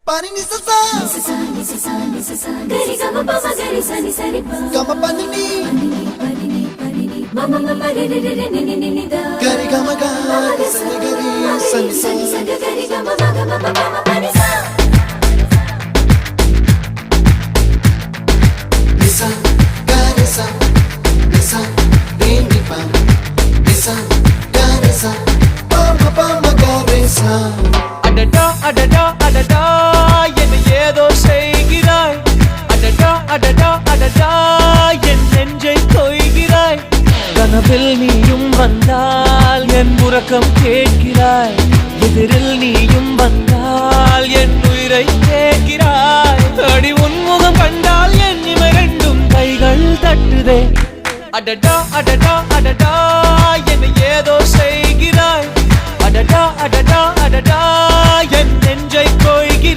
Pani ni sa gari gama pa ma gari sa ni sa ri pa gama pani ni mama mama re re re ni ni ni da gari gama ga sa ni gari sa ni sa gari gama ma pani sa nisa gari sa nisa re ni pa nisa gari sa pa ma gari sa adada adada adada என்ன ஏதோ செய்கிறாய் adada adada adada என் நெஞ்சை கொய்கிறாய் கனவில் நீயும் வந்தால் என் உறக்கம் கேட்கிறாய் எதிரில் நீயும் வந்தால் என் உயிரை கேட்கிறாய் அடி உன்முகம் கண்டால் என் இமை ரெண்டும் கைகள் தட்டுதே adada adada adada என்ன ஏதோ செய்கிறாய் adada adada adada என் நெஞ்சை கொய்கிறாய்